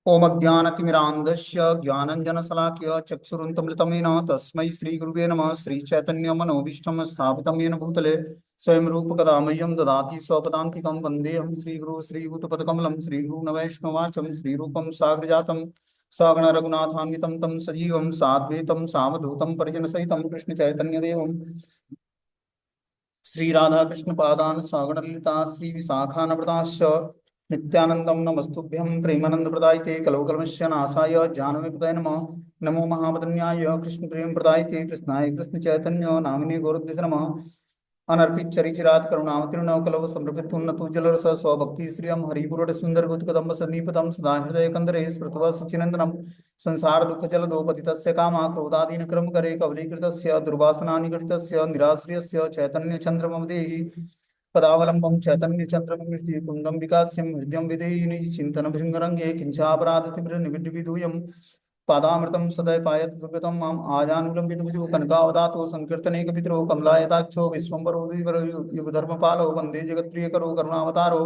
ओम अज्ञानतिमिरान्धस्य ज्ञानञ्जनशलाकया चक्षुरुन्मिलितं तस्मै श्रीगुरुवे नमः। श्रीचैतन्यमनोभीष्टं स्थापितं येन भूतले स्वयं रूपकदा मह्यं ददाति स्वपदान्तिकं वन्देऽहं श्रीगुरुं श्रीभूतपदकमलं श्रीगुरुनवैष्णवाचं श्रीरूपं साग्रजातं सगण रघुनाथान्वितं तं सजीवं साद्वैतं सावधूतं परिजनसहितं कृष्णचैतन्यदेवं श्री राधा कृष्ण पादान सागण ललिता श्री विशाखानवरदाश्च नित्यानंदम नमस्तुभ्यं प्रेमानंद प्रदायते कलौकलमस्य नाशाय जानवे प्रदाय नमः। नमो महावदन्याय कृष्ण प्रेम प्रदायते कृष्णाय कृष्ण चैतन्य नामिने गौरद्विष नमः। अनर्पित चरिचिरात करुणावतीर्ण कलव समर्पित उन्नतो जलरस स्वभक्ति श्रियम हरिपुर सुंदर गुत कदम्ब सन्नीपतम सदा हृदय कंदरे स्मृतव सुचिनंदनम संसार दुख जल दो पतितस्य कामा क्रोधादीन क्रम करे कवलीकृतस्य दुर्वासनानि घटितस्य निराश्रियस्य चैतन्य चंद्रमं देहि पदावलंबं चैतन्य चंद्रमं कुंदम विकास्यं हृदयं विधेयिनी चिंतन भृंगरंगे किंचापराधतिमिरनिविडविधूयं पादामृतं सदय पायत दुर्गतं माम आजानुलंबितभुजो कनकावदातो संकीर्तनैकपितरो कमलायताक्षो विश्वम्भरो द्विवरो युगधर्मपालो वन्दे जगत्प्रियकरो करुणावतारो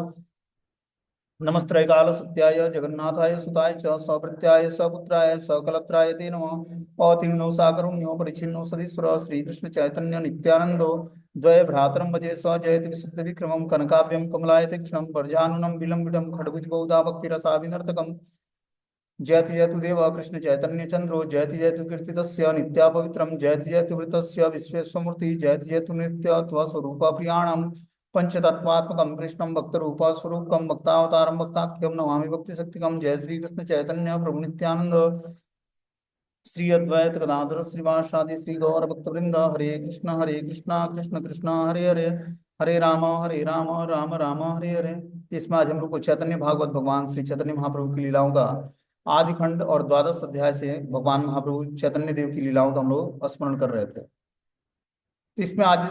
नमस्त्रैकाल सत्याय जगन्नाथाय सुताय च सभृत्याय सपुत्राय सकलत्राय ते नमः। अतीर्णो साकरुण्यो परिच्छिन्नो सदीश्वर श्रीकृष्ण चैतन्य नित्यानंदो द्वय भ्रातरं भजे स जयति विशुद्ध विक्रमं कनकाभ्यं कमलायतीक्ष्णं वर्जानुनं विलम्बितं खड्भुज बहुधा भक्तिरसाभिनर्तकम् जयति जयतु देव कृष्ण चैतन्य चंद्रो जयति जयतु कीर्तितस्य नित्या पवित्रम जयति जयतु वृतस्य विश्वेश्वमूर्ति जयति जयतु नित्य स्वरूप प्रियाणम पंचतत्वात्मकं कृष्णं भक्तरूप स्वरूपकं भक्तावतारं भक्ताख्यं नमामि भक्ति शक्तिकं। जय श्री कृष्ण चैतन्य प्रभु नित्यानंद श्री अद्वैत गदाधर श्रीवासादि श्री गौर भक्तवृंद हरे कृष्णा कृष्ण कृष्ण हरे हरे हरे राम राम राम हरे हरे। इसमें आज हम लोग को चैतन्य भागवत भगवान श्री चैतन्य महाप्रभु की लीलाओं का आदि खंड और द्वादश अध्याय से भगवान महाप्रभु चैतन्य देव की लीलाओं का हम लोग स्मरण कर रहे थे। तो इसमें आज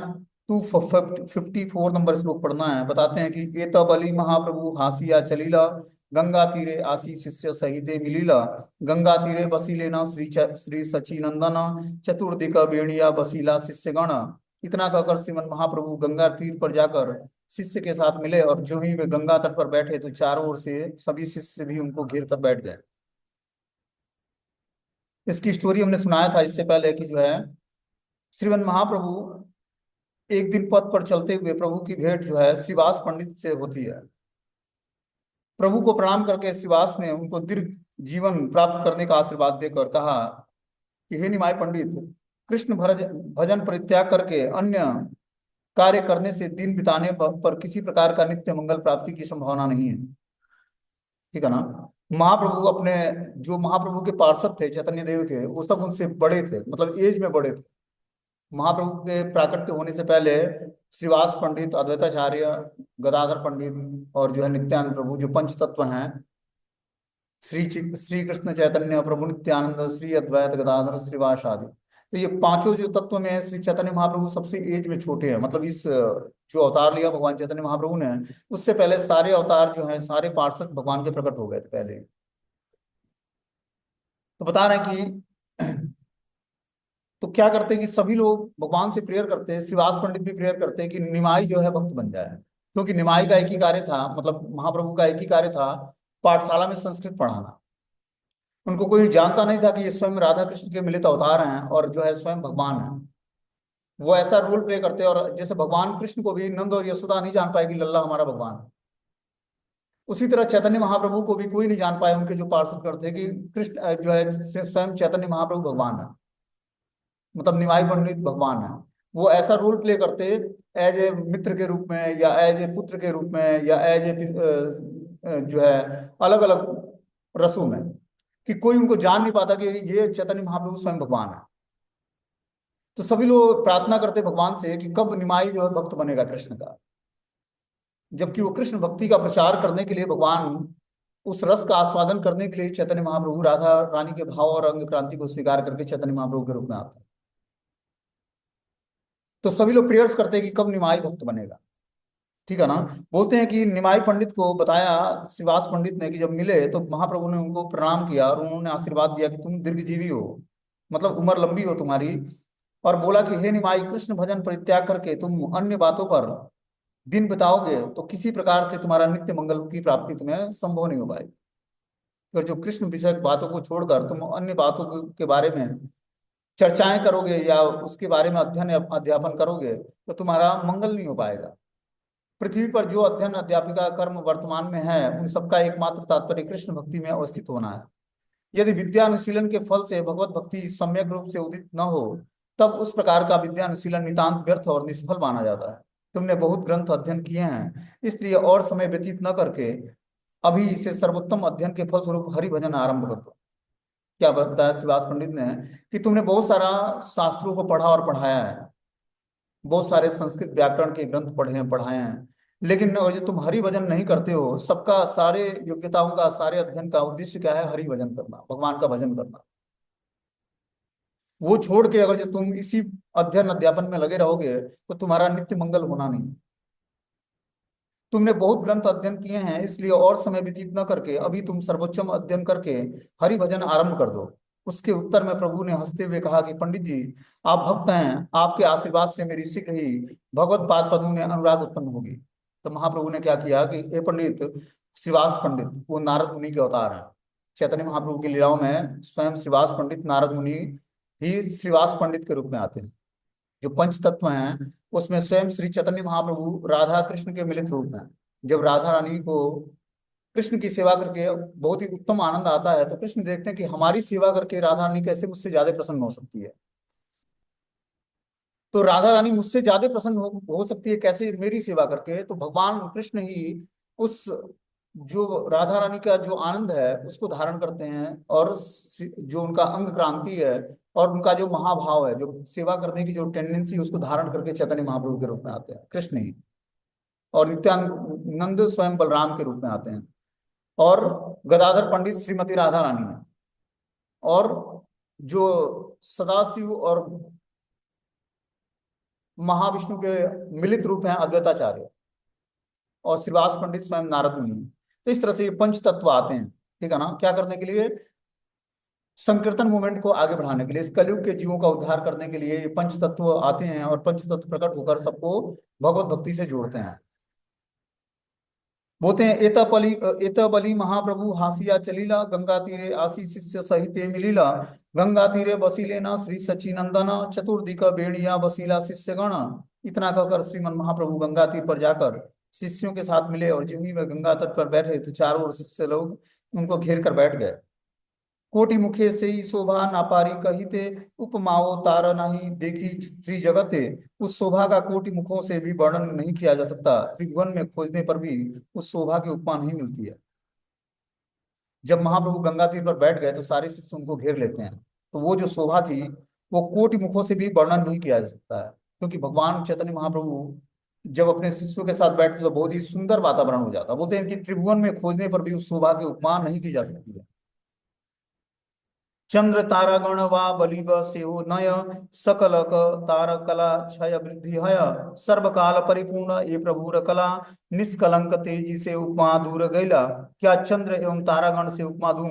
254 नंबर श्लोक पढ़ना है। बताते हैं कि एत बलि महाप्रभु हासिया चलीला गंगा तीरे आसी शिष्य सहिते मिलीला गंगा तीरे बसीले न श्री सचिनंदन चतुर्दिक बेणिया बसीला शिष्य गण। इतना कहकर श्रीमन महाप्रभु गंगा तीर पर जाकर शिष्य के साथ मिले और जो ही वे गंगा तट पर बैठे तो चारों ओर से सभी शिष्य भी उनको घेर कर बैठ गए। इसकी स्टोरी हमने सुनाया था इससे पहले कि जो है श्रीमन महाप्रभु एक दिन पथ पर चलते हुए प्रभु की भेंट जो है श्रीवास पंडित से होती है। प्रभु को प्रणाम करके श्रीवास ने उनको दीर्घ जीवन प्राप्त करने का आशीर्वाद देकर कहा कि हे निमाय पंडित, कृष्ण भजन परित्याग करके अन्य कार्य करने से दिन बिताने पर किसी प्रकार का नित्य मंगल प्राप्ति की संभावना नहीं है। ठीक है ना। महाप्रभु अपने जो महाप्रभु के पार्षद थे चैतन्य देव के, वो सब उनसे बड़े थे, मतलब एज में बड़े थे। महाप्रभु के प्राकट्य होने से पहले श्रीवास पंडित, अद्वैताचार्य, गदाधर पंडित और जो है नित्यानंद प्रभु, जो पंच तत्व हैं, श्री कृष्ण चैतन्य प्रभु नित्यानंद, श्री अद्वैत गदाधर श्रीवास आदि, तो ये पांचों जो तत्व में श्री चैतन्य महाप्रभु सबसे एज में छोटे हैं। मतलब इस जो अवतार लिया भगवान चैतन्य महाप्रभु ने, उससे पहले सारे अवतार जो हैं, सारे पार्षद भगवान के प्रकट हो गए थे पहले। तो बता रहे हैं कि तो क्या करते हैं कि सभी लोग भगवान से प्रेयर करते हैं, श्रीवास पंडित भी प्रेयर करते हैं कि निमाई जो है भक्त बन जाए, क्योंकि निमाई का एक ही कार्य था, मतलब महाप्रभु का एक ही कार्य था, पाठशाला में संस्कृत पढ़ाना। उनको कोई जानता नहीं था कि ये स्वयं राधा कृष्ण के मिलित अवतार हैं और जो है स्वयं भगवान है। वो ऐसा रोल प्ले करते हैं, और जैसे भगवान कृष्ण को भी नंद और यशोदा नहीं जान पाए कि लल्ला हमारा भगवान है, उसी तरह चैतन्य महाप्रभु को भी कोई नहीं जान पाए, उनके जो पार्षद करते हैं, कि कृष्ण जो है स्वयं चैतन्य महाप्रभु भगवान है, मतलब निमाई पंडित भगवान है। वो ऐसा रोल प्ले करते एज ए मित्र के रूप में, या एज ए पुत्र के रूप में, या एज ए जो है अलग अलग रसों में, कि कोई उनको जान नहीं पाता कि ये चैतन्य महाप्रभु स्वयं भगवान है। तो सभी लोग प्रार्थना करते भगवान से कि कब निमाई जो है भक्त बनेगा कृष्ण का, जबकि वो कृष्ण भक्ति का प्रचार करने के लिए, भगवान उस रस का आस्वादन करने के लिए चैतन्य महाप्रभु राधा रानी के भाव और अंग क्रांति को स्वीकार करके चैतन्य महाप्रभु के रूप में आते हैं। तो सभी लोग प्रेयर्स करते हैं कि कब निमाई भक्त बनेगा। ठीक है ना। बोलते हैं कि निमाई पंडित को बताया श्रीवास पंडित ने कि जब मिले तो महाप्रभु ने उनको प्रणाम किया और उन्होंने आशीर्वाद दिया कि तुम दीर्घजीवी हो, मतलब उम्र लंबी हो तुम्हारी, और बोला कि हे निमाई, कृष्ण भजन परित्याग करके तुम अन्य बातों पर दिन बिताओगे तो किसी प्रकार से तुम्हारा नित्य मंगल की प्राप्ति तुम्हें संभव नहीं हो पाएगी। अगर जो कृष्ण विषयक बातों को छोड़कर तुम अन्य बातों के बारे में चर्चाएं करोगे या उसके बारे में अध्ययन अध्यापन करोगे तो तुम्हारा मंगल नहीं हो पाएगा। पृथ्वी पर जो अध्ययन अध्यापिका कर्म वर्तमान में है उन सबका एकमात्र तात्पर्य कृष्ण भक्ति में अवस्थित होना है। यदि विद्या अनुशीलन के फल से भगवत भक्ति सम्यक रूप से उदित न हो तब उस प्रकार का विद्या अनुशीलन नितांत व्यर्थ और निष्फल माना जाता है। तुमने बहुत ग्रंथ अध्ययन किए हैं, इसलिए और समय व्यतीत न करके अभी इसे सर्वोत्तम अध्ययन के फल स्वरूप हरि भजन आरंभ कर दो। क्या बताया श्रीवास पंडित ने कि तुमने बहुत सारा शास्त्रों को पढ़ा और पढ़ाया है, बहुत सारे संस्कृत व्याकरण के ग्रंथ पढ़े हैं पढ़ाए हैं, लेकिन और जो तुम हरि भजन नहीं करते हो, सबका सारे योग्यताओं का सारे अध्ययन का उद्देश्य क्या है? हरि भजन करना, भगवान का भजन करना। वो छोड़ के अगर जो तुम इसी अध्ययन अध्यापन में लगे रहोगे तो तुम्हारा नित्य मंगल होना नहीं। तुमने बहुत ग्रंथ अध्ययन किए हैं, इसलिए और समय व्यतीत न करके अभी तुम सर्वोच्चम अध्ययन करके हरि भजन आरंभ कर दो। उसके उत्तर में प्रभु ने हंसते हुए कहा कि पंडित जी, आप भक्त हैं, आपके आशीर्वाद से मेरी शीघ्र ही भगवत पाद पद्मों में अनुराग उत्पन्न होगी। तो महाप्रभु ने क्या किया कि हे पंडित, श्रीवास पंडित वो नारद मुनि के अवतार हैं। चैतन्य महाप्रभु की लीलाओं में स्वयं श्रीवास पंडित नारद मुनि ही श्रीवास पंडित के रूप में आते हैं। जो पंच तत्व हैं उसमें स्वयं श्री चैतन्य महाप्रभु राधा कृष्ण के मिलित रूप हैं। जब राधा रानी को कृष्ण की सेवा करके बहुत ही उत्तम आनंद आता है तो कृष्ण देखते हैं कि हमारी सेवा करके राधा रानी कैसे मुझसे ज्यादा प्रसन्न हो सकती है। तो राधा रानी मुझसे ज्यादा प्रसन्न हो सकती है कैसे? मेरी सेवा करके। तो भगवान कृष्ण ही उस जो राधा रानी का जो आनंद है उसको धारण करते हैं, और जो उनका अंग क्रांति है और उनका जो महाभाव है, जो सेवा करने की जो टेंडेंसी, उसको धारण करके चैतन्य महाप्रभु के रूप में आते हैं कृष्ण ही। और नित्यानंद स्वयं बलराम के रूप में आते हैं। और गदाधर पंडित श्रीमती राधा रानी है। और जो सदाशिव और महाविष्णु के मिलित रूप हैं अद्वैताचार्य। और श्रीवास पंडित स्वयं नारद मुनि। तो इस तरह से ये पंच तत्व आते हैं, ठीक है ना? क्या करने के लिए? संकीर्तन मूवमेंट को आगे बढ़ाने के लिए, इस कलयुग के जीवों का उद्धार करने के लिए ये पंच तत्व आते हैं, और पंच तत्व प्रकट होकर सबको भगवत भक्ति से जोड़ते हैं। बोलते हैं एत बलि महाप्रभु हासिया चलीला, गंगा तीरे आशी शिष्य सहित मिलीला, गंगा तीरे बसीलेना श्री सचिनंदन, चतुर्दिक बेणिया बसीला शिष्य गण। इतना कहकर श्रीमन महाप्रभु गंगा तीर पर जाकर शिष्यों के साथ मिले, और जो ही वे गंगा तट पर बैठे तो चारों ओर शिष्य लोग उनको घेर कर बैठ गए। कोटि मुखे से ही शोभा नापारी कहिते, उपमाओ तार नहीं देखी त्रिजगते। उस शोभा का कोटि मुखों से भी वर्णन नहीं किया जा सकता, त्रिभुवन में खोजने पर भी उस शोभा की उपमा नहीं मिलती है। जब महाप्रभु गंगा तीर पर बैठ गए तो सारे शिष्य उनको घेर लेते हैं, तो वो जो शोभा थी वो कोटि मुखों से भी वर्णन नहीं किया जा सकता है। क्योंकि भगवान चैतन्य महाप्रभु जब अपने शिष्यों के साथ बैठते तो बहुत ही सुंदर वातावरण हो जाता। बोलते हैं कि त्रिभुवन में खोजने पर भी उस शोभा की उपमा नहीं की जा सकती है। चंद्र तारागण वा बलिव सेहो नय, सकलक तारकला क्षय वृद्धि हय, सर्वकाल परिपूर्ण ये प्रभुर कला, निष्कलंक तेजी से उपमा दूर गैला। क्या चंद्र एवं तारागण से उपमा दूं?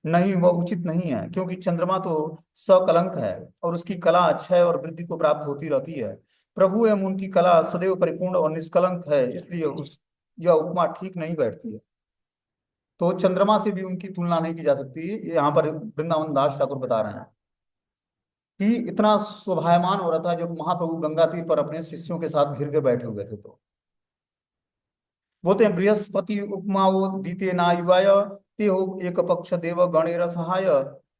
नहीं, वह उचित नहीं है, क्योंकि चंद्रमा तो सकलंक है और उसकी कला क्षय और वृद्धि को प्राप्त होती रहती है। प्रभु एवं उनकी कला सदैव परिपूर्ण और निष्कलंक है, इसलिए उस यह उपमा ठीक नहीं बैठती है। तो चंद्रमा से भी उनकी तुलना नहीं की जा सकती। यहाँ पर वृंदावन दास ठाकुर बता रहे हैं कि इतना शोभायमान हो रहा था जब महाप्रभु गंगा तीर पर अपने शिष्यों के साथ घिर के बैठे हुए थे। तो बोलते हैं बृहस्पति उपमा वो दीते नायुवाय, ते हो एक पक्ष देव गणेर सहाय,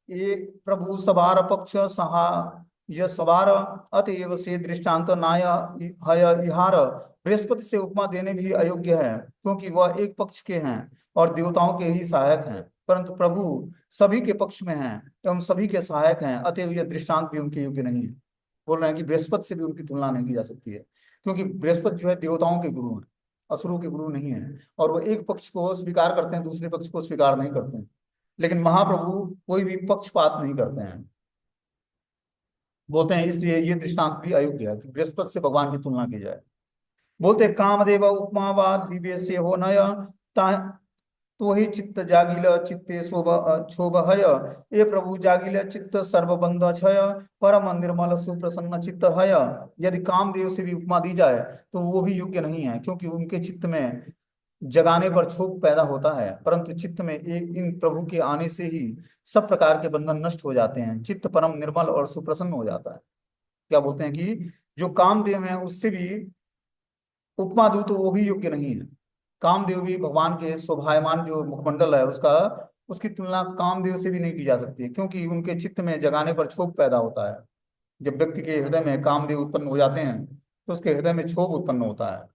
ये प्रभु सवार पक्ष सहाय सवार, अतएव से दृष्टांत नाय हय इहार। बृहस्पति से उपमा देने भी अयोग्य है, क्योंकि वह एक पक्ष के हैं और देवताओं के ही सहायक हैं, परंतु प्रभु सभी के पक्ष में हैं एवं सभी के सहायक हैं, अतएव यह दृष्टांत भी उनके योग्य नहीं है। बोल रहे हैं कि बृहस्पति से भी उनकी तुलना नहीं की जा सकती है, क्योंकि बृहस्पति जो है देवताओं के गुरु हैं, असुरों के गुरु नहीं है। और वो एक पक्ष को स्वीकार करते हैं, दूसरे पक्ष को स्वीकार नहीं करते हैं। लेकिन महाप्रभु कोई भी पक्षपात नहीं करते हैं। बोलते हैं इसलिए ये दृष्टांत भी अयोग्य है कि बृहस्पति से भगवान की तुलना की जाए। बोलते कामदेव उपमावाद दिव्य से हो नय, तो ही चित्त जागिल चित्ते शोभ हय, ये प्रभु जागिल चित्त सर्वबंध क्षय, परम निर्मल सुप्रसन्न चित्त हय। यदि कामदेव से भी उपमा दी जाए तो वो भी योग्य नहीं है, क्योंकि उनके चित्त में जगाने पर क्षोभ पैदा होता है, परंतु चित्त में एक इन प्रभु के आने से ही सब प्रकार के बंधन नष्ट हो जाते हैं, चित्त परम निर्मल और सुप्रसन्न हो जाता है। क्या बोलते हैं कि जो कामदेव है उससे भी उपमा दूं तो वो भी योग्य नहीं है। कामदेव भी भगवान के शोभायमान जो मुखमंडल है उसका, उसकी तुलना कामदेव से भी नहीं की जा सकती है, क्योंकि उनके चित्त में जगाने पर क्षोभ पैदा होता है। जब व्यक्ति के हृदय में कामदेव उत्पन्न हो जाते हैं तो उसके हृदय में क्षोभ उत्पन्न होता है।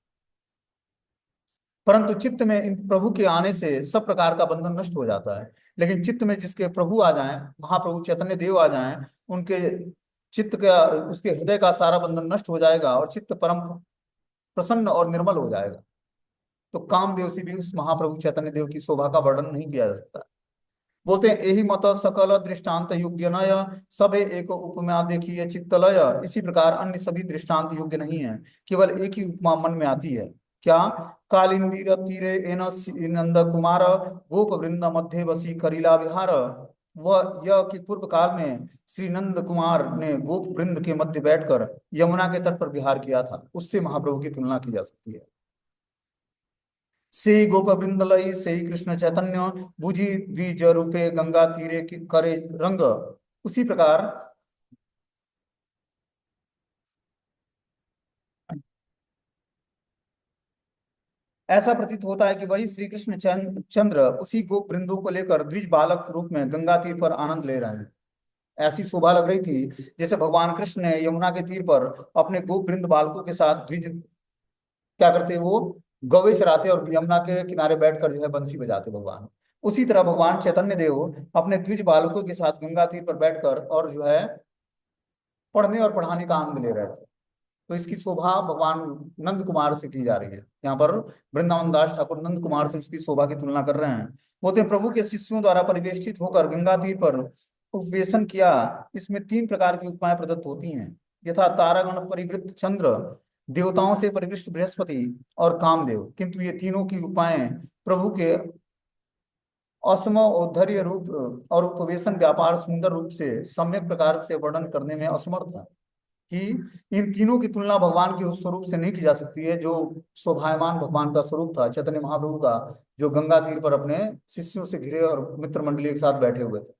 परंतु चित्त में इन प्रभु के आने से सब प्रकार का बंधन नष्ट हो जाता है। लेकिन चित्त में जिसके प्रभु आ जाएं, महाप्रभु चैतन्य देव आ जाएं, उनके चित्त का, उसके हृदय का सारा बंधन नष्ट हो जाएगा और चित्त परम प्रसन्न और निर्मल हो जाएगा। तो कामदेव से भी उस महाप्रभु चैतन्य देव की शोभा का वर्णन नहीं किया जा सकता। बोलते हैं यही मत सकल दृष्टांत योग्य नय, सबे एक उपमा देखिए चित्तलय। इसी प्रकार अन्य सभी दृष्टांत योग्य नहीं है, केवल एक ही उपमा मन में आती है। क्या? कालिंदीर तीरे एन नंद कुमार, गोप वृंद मध्य बसी करीला विहार। वह यह कि पूर्व काल में श्री नंद कुमार ने गोप वृंद के मध्य बैठकर यमुना के तट पर विहार किया था, उससे महाप्रभु की तुलना की जा सकती है। से गोप वृंदलई से कृष्ण चैतन्य, बुझी द्विज रूपे गंगा तीरे करे रंग। उसी प्रकार ऐसा प्रतीत होता है कि वही श्री कृष्ण चंद्र उसी गोप वृंदों को लेकर द्विज बालक रूप में गंगा तीर पर आनंद ले रहे हैं। ऐसी शोभा लग रही थी जैसे भगवान कृष्ण ने यमुना के तीर पर अपने गोप वृंद बालकों के साथ द्विज क्या करते, वो गौवे चराते और यमुना के किनारे बैठकर जो है बंसी बजाते भगवान। उसी तरह भगवान चैतन्य देव अपने द्विज बालकों के साथ गंगा तीर पर बैठकर और जो है पढ़ने और पढ़ाने का आनंद ले रहे थे। तो इसकी शोभा भगवान नंद कुमार से की जा रही है यहाँ पर। वृंदावन दास ठाकुर नंद कुमार से उसकी शोभा की तुलना कर रहे हैं। बोलते हैं प्रभु के शिष्यों द्वारा परिवेष्टित होकर गंगा तीर पर उपवेशन किया। इसमें तीन प्रकार की उपमाएं प्रदत्त होती हैं, यथा तारागण परिवृत चंद्र, देवताओं से परिवृष्ट बृहस्पति और कामदेव। किंतु ये तीनों की उपमाएं प्रभु के असम औद्धर्य रूप और उपवेशन व्यापार सुंदर रूप से सम्यक प्रकार से वर्णन करने में असमर्थ है। कि इन तीनों की तुलना भगवान के उस स्वरूप से नहीं की जा सकती है जो शोभायमान भगवान का स्वरूप था, चैतन्य महाप्रभु का, जो गंगा तीर पर अपने शिष्यों से घिरे और मित्र मंडली के साथ बैठे हुए थे।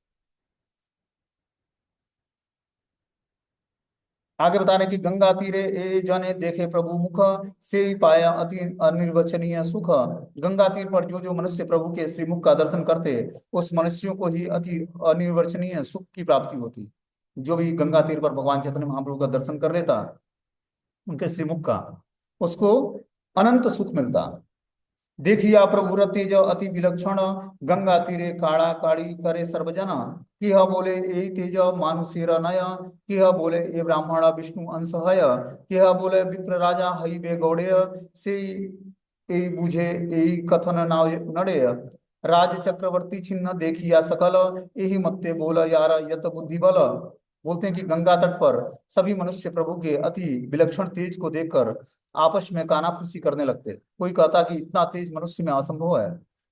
आगे बता रहे कि गंगा तीरे ए जने देखे प्रभु मुख, से ही पाया अति अनिर्वचनीय सुख। गंगा तीर पर जो जो मनुष्य प्रभु के श्रीमुख का दर्शन करते, उस मनुष्यों को ही अति अनिर्वचनीय सुख की प्राप्ति होती। जो भी गंगा तीर पर भगवान चैतन्य महाप्रभु का दर्शन कर लेता उनके श्रीमुख का, उसको अनंत सुख मिलता। देखिया प्रभु तेज अति विलक्षण, गंगा तीरे काड़ा काड़ी करे सर्वजन। किह बोले ए तेज मानुषेर नय, किह बोले ए ब्राह्मण विष्णु अंश हय। किह बोले विप्र राजा हई बे गौड़ेय, से ए बुझे ए कथन नाव नडेय। राज चक्रवर्ती चिन्ह देखिया सकल, यही मत्ते बोल यार यत बुद्धि बल। बोलते हैं कि गंगा तट पर सभी मनुष्य प्रभु के अति विलक्षण तेज को देखकर आपस में कानाफूसी करने लगते। कोई कहता कि इतना तेज मनुष्य में असंभव है,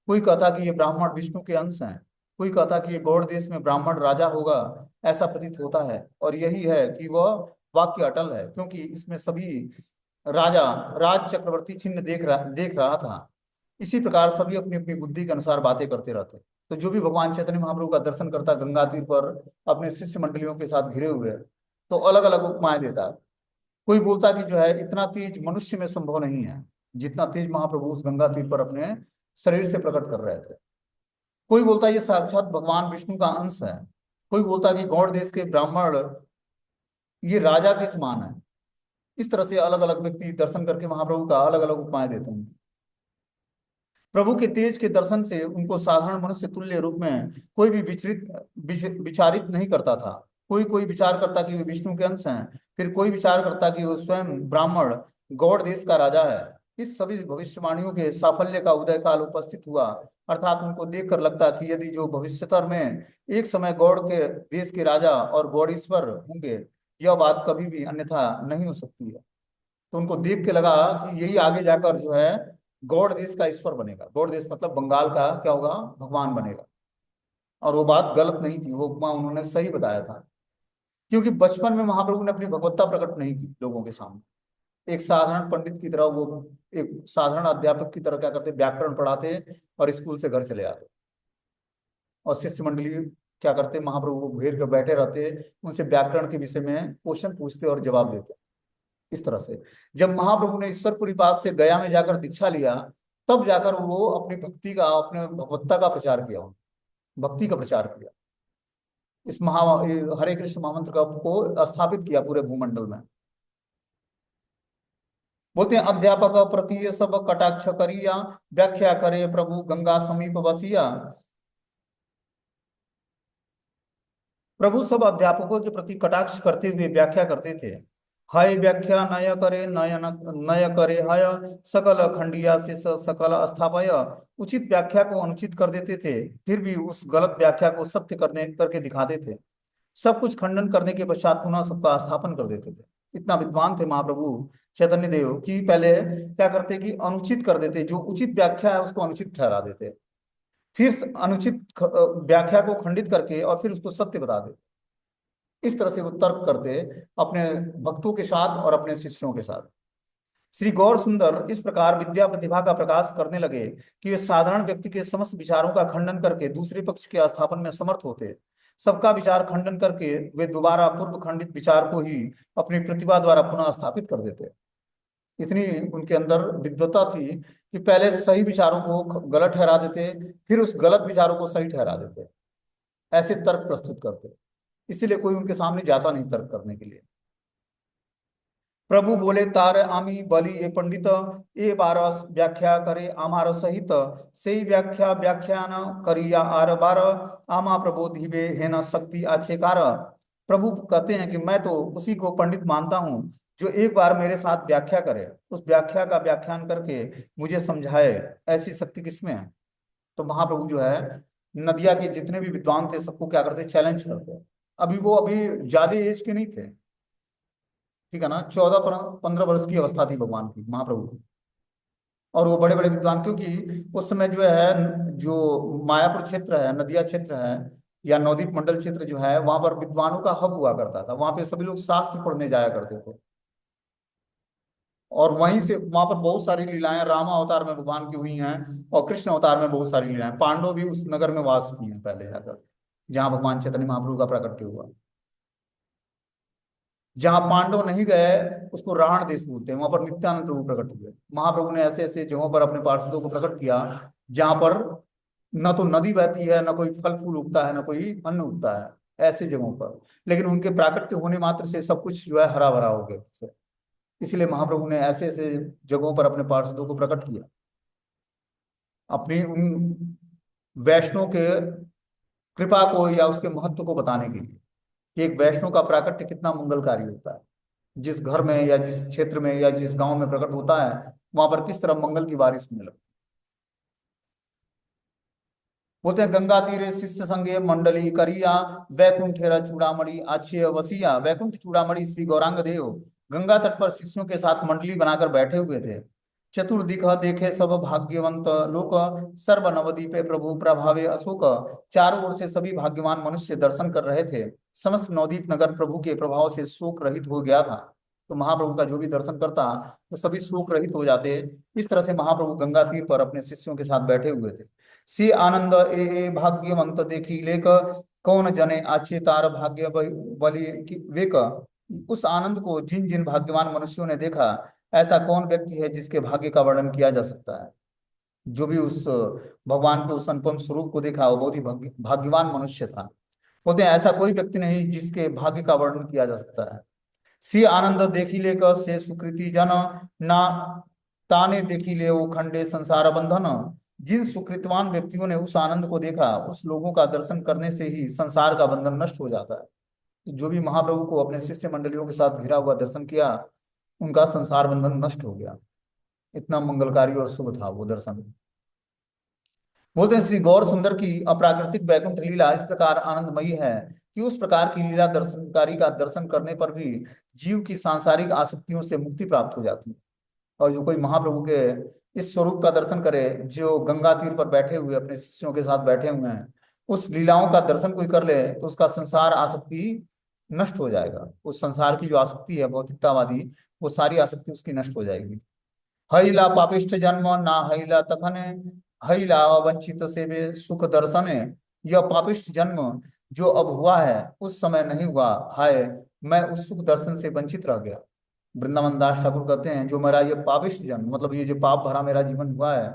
कोई कहता कि ये ब्राह्मण विष्णु के अंश हैं, कोई कहता कि ये गौड़ देश में ब्राह्मण राजा होगा, ऐसा प्रतीत होता है। और यही है कि वह वाक्य अटल है, क्योंकि इसमें सभी राजा राज चक्रवर्ती चिन्ह देख रहा था। इसी प्रकार सभी अपनी अपनी बुद्धि के अनुसार बातें करते रहते। तो जो भी भगवान चैतन्य महाप्रभु का दर्शन करता गंगा तीर पर अपने शिष्य मंडलियों के साथ घिरे हुए, तो अलग अलग उपमाएं देता। कोई बोलता कि जो है इतना तेज मनुष्य में संभव नहीं है जितना तेज महाप्रभु उस गंगा तीर पर अपने शरीर से प्रकट कर रहे थे। कोई बोलता ये साक्षात भगवान विष्णु का अंश है। कोई बोलता कि गौड़ देश के ब्राह्मण ये राजा के समान है। इस तरह से अलग अलग व्यक्ति दर्शन करके महाप्रभु का अलग अलग उपमाएं देते हैं। प्रभु के तेज के दर्शन से उनको साधारण मनुष्य तुल्य रूप में कोई भी विचारित नहीं करता था। कोई कोई विचार करता कि वे विष्णु के अंश हैं, फिर कोई विचार करता कि वो स्वयं ब्राह्मण गौड़ देश का राजा है। इस सभी भविष्यवाणियों के साफल्य का उदय काल उपस्थित हुआ, अर्थात उनको देखकर लगता कि यदि जो भविष्यतर में एक समय गौड़ के देश के राजा और गौड़ीश्वर होंगे, यह बात कभी भी अन्यथा नहीं हो सकती है। तो उनको देख के लगा कि यही आगे जाकर जो है गौड़ देश का ईश्वर बनेगा। गौड़ देश मतलब बंगाल का क्या होगा, भगवान बनेगा। और वो बात गलत नहीं थी, वो उपमा उन्होंने सही बताया था। क्योंकि बचपन में महाप्रभु ने अपनी भगवत्ता प्रकट नहीं की लोगों के सामने। एक साधारण पंडित की तरह वो, एक साधारण अध्यापक की तरह क्या करते, व्याकरण पढ़ाते और स्कूल से घर चले आते। और शिष्य मंडली क्या करते, महाप्रभु को घेर कर बैठे रहते, उनसे व्याकरण के विषय में क्वेश्चन पूछते और जवाब देते। इस तरह से जब महाप्रभु ने ईश्वरपुरी पास से गया में जाकर दीक्षा लिया, तब जाकर वो अपनी भक्ति का, अपने भगवत्ता का प्रचार किया, भक्ति का प्रचार किया, इस हरे कृष्ण महामंत्र का को स्थापित किया पूरे भूमंडल में। बोलते हैं अध्यापक प्रति ये सब कटाक्ष करिया, व्याख्या करे प्रभु गंगा समीप बसिया। प्रभु सब अध्यापकों के प्रति कटाक्ष करते हुए व्याख्या करते थे। हय व्याख्या नय करे नयन, नय करे हय सकल खंडिया से सकल स्थापय। उचित व्याख्या को अनुचित कर देते थे, फिर भी उस गलत व्याख्या को सत्य करने करके दिखाते थे। सब कुछ खंडन करने के पश्चात पुनः सबका स्थापन कर देते थे। इतना विद्वान थे महाप्रभु चैतन्य देव कि पहले क्या करते कि अनुचित कर देते, जो उचित व्याख्या है उसको अनुचित ठहरा देते, फिर अनुचित व्याख्या को खंडित करके और फिर उसको सत्य बता देते। इस तरह से वो तर्क करते अपने भक्तों के साथ और अपने शिष्यों के साथ। श्री गौर सुंदर इस प्रकार विद्या प्रतिभा का प्रकाश करने लगे कि वे साधारण व्यक्ति के समस्त विचारों का खंडन करके दूसरे पक्ष के स्थापन में समर्थ होते। सबका विचार खंडन करके वे दोबारा पूर्व खंडित विचार को ही अपनी प्रतिभा द्वारा पुनः स्थापित कर देते। इतनी उनके अंदर विद्वता थी कि पहले सही विचारों को गलत ठहरा देते, फिर उस गलत विचारों को सही ठहरा देते, ऐसे तर्क प्रस्तुत करते। इसीलिए कोई उनके सामने जाता नहीं तर्क करने के लिए। प्रभु बोले तार आमी बलि ए पंडित, ए बारस व्याख्या करे आमार सहित, से व्याख्या व्याख्यान करिया आर बार, आमा प्रबोधिबे है न शक्ति आछेकार। प्रभु कहते हैं कि मैं तो उसी को पंडित मानता हूँ जो एक बार मेरे साथ व्याख्या करे, उस व्याख्या का व्याख्यान करके मुझे समझाए, ऐसी शक्ति किसमें है। तो महाप्रभु जो है नदिया के जितने भी विद्वान थे सबको क्या करते, चैलेंज करते। अभी ज्यादा एज के नहीं थे, ठीक है ना, 14-15 वर्ष की अवस्था थी भगवान की, महाप्रभु की। और वो बड़े बड़े विद्वान, क्योंकि उस समय जो है, जो मायापुर क्षेत्र है, नदिया क्षेत्र है या नवदीप मंडल क्षेत्र जो है, वहां पर विद्वानों का हब हुआ करता था। वहां पे सभी लोग शास्त्र पढ़ने जाया करते थे। और वहीं से वहां पर बहुत सारी लीलाएं राम अवतार में भगवान की हुई हैं, और कृष्ण अवतार में बहुत सारी लीलाएं। पांडव भी उस नगर में वास किए हैं पहले जाकर, जहाँ भगवान चैतन्य महाप्रभु का प्राकट्य हुआ। जहाँ पांडव नहीं गए उसको रावण देश बोलते हैं, वहां पर नित्यानंद प्रभु प्रकट हुए। महाप्रभु ने ऐसे ऐसे जगहों पर अपने पार्षदों को प्रकट किया जहां पर न तो नदी बहती है, न कोई फल फूल उगता है, न कोई अन्न उगता है, ऐसी जगहों पर। लेकिन उनके प्राकट्य होने मात्र से सब कुछ जो है हरा भरा हो गया। इसलिए महाप्रभु ने ऐसे ऐसे जगहों पर अपने पार्षदों को प्रकट किया, अपनी उन वैष्णव के कृपा को या उसके महत्व को बताने के लिए कि एक वैष्णव का प्राकट्य कितना मंगलकारी होता है। जिस घर में या जिस क्षेत्र में या जिस गांव में प्रकट होता है, वहां पर किस तरह मंगल की बारिश होने लगती है। बोलते हैं गंगा तीरे शिष्य संगे मंडली करिया, वैकुंठेरा चूड़ामणि आच्छे वसिया। वैकुंठ चूड़ामणि श्री गौरांग देव गंगा तट पर शिष्यों के साथ मंडली बनाकर बैठे हुए थे। चतुर्दिक देखे सब भाग्यवंत लोक, सर्व नवदीपे प्रभु प्रभावे अशोक। चारों ओर से सभी भाग्यवान मनुष्य दर्शन कर रहे थे। समस्त नवदीप नगर प्रभु के प्रभाव से शोक रहित हो गया था। तो महाप्रभु का जो भी दर्शन करता तो सभी शोक रहित हो जाते। इस तरह से महाप्रभु गंगा तीर पर अपने शिष्यों के साथ बैठे हुए थे। सी आनंद ए भाग्यवंत देखी लेक, कौन जने आचे तार भाग्य बलि वेक। उस आनंद को जिन जिन भाग्यवान मनुष्यों ने देखा, ऐसा कौन व्यक्ति है जिसके भाग्य का वर्णन किया जा सकता है। जो भी उस भगवान के उस अनुपम स्वरूप को देखा वो बहुत ही भाग्यवान मनुष्य था। बोलते हैं ऐसा कोई व्यक्ति नहीं जिसके भाग्य का वर्णन किया जा सकता है। सी आनंद देखी लेकर से सुकृति जन, ना ताने देखी ले वो खंडे संसार बंधन। जिन सुकृतवान व्यक्तियों ने उस आनंद को देखा, उस लोगों का दर्शन करने से ही संसार का बंधन नष्ट हो जाता है। जो भी महाप्रभु को अपने शिष्य मंडलियों के साथ घिरा हुआ दर्शन किया, उनका संसार बंधन नष्ट हो गया। इतना मंगलकारी और शुभ था वो दर्शन। बोलते हैं श्री गौर सुंदर की अप्राकृतिक वैकुंठ लीला इस प्रकार आनंदमयी है कि उस प्रकार की लीला दर्शनकारी का दर्शन करने पर भी जीव की सांसारिक आसक्तियों से मुक्ति प्राप्त हो जाती है। और जो कोई महाप्रभु के इस स्वरूप का दर्शन करे, जो गंगा तीर पर बैठे हुए अपने शिष्यों के साथ बैठे हुए हैं, उस लीलाओं का दर्शन कोई कर ले तो उसका संसार आसक्ति नष्ट हो जाएगा। उस संसार की जो आसक्ति है भौतिकतावादी, वो सारी आसक्ति उसकी नष्ट हो जाएगी। हईला पापिष्ट जन्म ना हईला तखने, हईला वंचित सेवे सुख दर्शने। यह पापिष्ट जन्म जो अब हुआ है उस समय नहीं हुआ, हाय मैं उस सुख दर्शन से वंचित रह गया। वृंदावन दास ठाकुर कहते हैं जो मेरा ये पापिष्ट जन्म, मतलब ये जो पाप भरा मेरा जीवन हुआ है,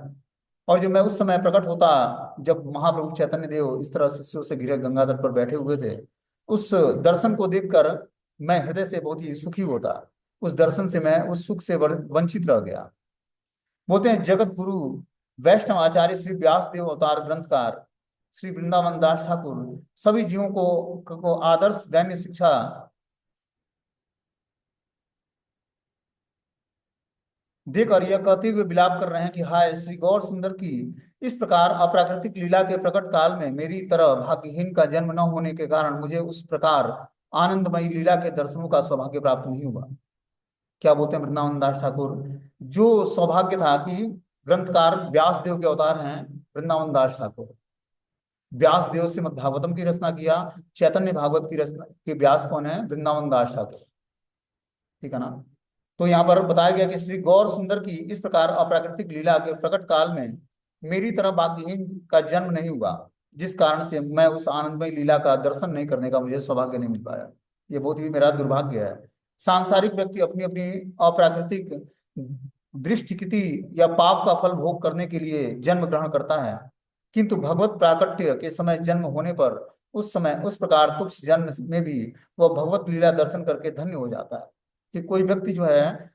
और जो मैं उस समय प्रकट होता जब महाप्रभु चैतन्य देव इस तरह शिष्यों से घिरे गंगा तट पर बैठे हुए थे, उस दर्शन को देखकर मैं हृदय से बहुत ही सुखी होता। उस दर्शन से मैं उस सुख से वंचित रह गया। बोलते हैं जगत गुरु वैष्णव आचार्य श्री व्यास देव अवतार ग्रंथकार श्री वृंदावन दास ठाकुर सभी जीवों को आदर्श दैन्य शिक्षा देकर यह कहते हुए विलाप कर रहे हैं कि हाय श्री गौर सुंदर की इस प्रकार अप्राकृतिक लीला के प्रकट काल में मेरी तरह भाग्यहीन का जन्म न होने के कारण मुझे उस प्रकार आनंदमयी लीला के दर्शनों का सौभाग्य प्राप्त नहीं हुआ। क्या बोलते हैं वृंदावन दास ठाकुर, जो सौभाग्य था कि ग्रंथकार व्यास देव के अवतार हैं वृंदावन दास ठाकुर, व्यास देव से भागवतम की रचना किया। चैतन्य भागवत की रचना के व्यास कौन है? वृंदावन दास ठाकुर, ठीक है ना। तो यहाँ पर बताया गया कि श्री गौर सुंदर की इस प्रकार अप्राकृतिक लीला के प्रकट काल में मेरी तरह भाग्यहीन का जन्म नहीं हुआ, जिस कारण से मैं उस आनंदमय लीला का दर्शन नहीं करने का मुझे सौभाग्य नहीं मिल पाया। ये बहुत ही मेरा दुर्भाग्य है। सांसारिक व्यक्ति अपनी अपनी अप्राकृतिक दृष्टिकृति या पाप का फल भोग करने के लिए जन्म ग्रहण करता है, किंतु भगवत प्राकट्य के समय जन्म होने पर उस समय उस प्रकार तुच्छ जन्म में भी वह भगवत लीला दर्शन करके धन्य हो जाता है। कि कोई व्यक्ति जो है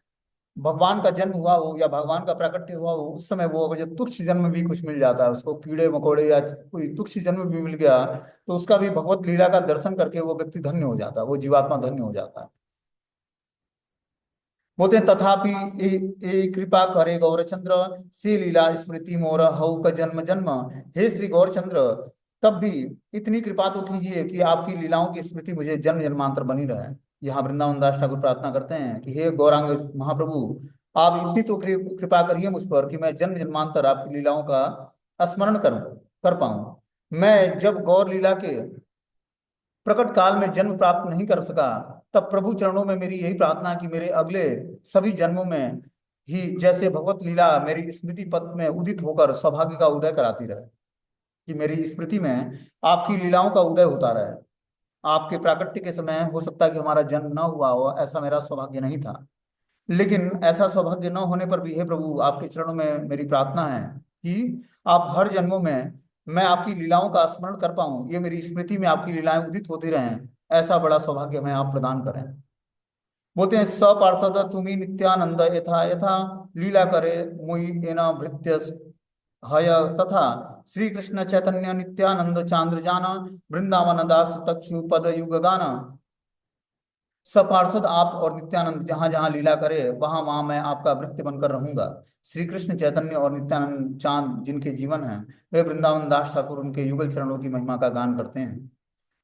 भगवान का जन्म हुआ हो या भगवान का प्राकट्य हुआ हो, उस समय वो अगर जो तुच्छ जन्म भी कुछ मिल जाता है उसको, कीड़े मकोड़े या कोई तुच्छ जन्म भी मिल गया, तो उसका भी भगवत लीला का दर्शन करके वो व्यक्ति धन्य हो जाता है, वो जीवात्मा धन्य हो जाता है। बोलते हैं तथापि ए कृपा करे गौरचंद्र से लीला स्मृति मोर हऊ का जन्म जन्म। हे श्री गौरचंद्र, तब भी इतनी कृपा तो कीजिए कि आपकी लीलाओं की स्मृति मुझे जन्म जन्मांतर बनी रहे। यहाँ वृंदावन दास ठाकुर प्रार्थना करते हैं कि हे गौरांग महाप्रभु, आप इतनी तो कृपा करिए मुझ पर कि मैं जन्म जन्मांतर आपकी लीलाओं का स्मरण कर पाऊं। मैं जब गौर लीला के प्रकट काल में जन्म प्राप्त नहीं कर सका, तब प्रभु चरणों में मेरी यही प्रार्थना है कि मेरे अगले सभी जन्मों में ही जैसे भगवत लीला मेरी स्मृति पथ में उदित होकर सौभाग्य का उदय कराती रहे, कि मेरी स्मृति में आपकी लीलाओं का उदय होता रहे। आपके प्राकट्य के समय हो सकता है कि हमारा जन्म न हुआ हो, ऐसा मेरा सौभाग्य नहीं था, लेकिन ऐसा सौभाग्य न होने पर भी हे प्रभु आपके चरणों में मेरी प्रार्थना है कि आप हर जन्मों में मैं आपकी लीलाओं का स्मरण कर पाऊं, ये मेरी स्मृति में आपकी लीलाएं उदित होती रहें, ऐसा बड़ा सौभाग्य हमें आप प्रदान करें। बोलते हैं सपार्षद तुम्ही नित्यानंद यथा यथा लीला करे मुई एना भृत्य हय तथा श्री कृष्ण चैतन्य नित्यानंद चांद्र जाना वृंदावन दास तक्षु पद युग गाना। सपार्षद आप और नित्यानंद जहां जहां लीला करे वहां वहां मैं आपका भृत्य बनकर रहूंगा। श्री कृष्ण चैतन्य और नित्यानंद चांद जिनके जीवन है, वे वृंदावन दास ठाकुर उनके युगल चरणों की महिमा का गान करते हैं।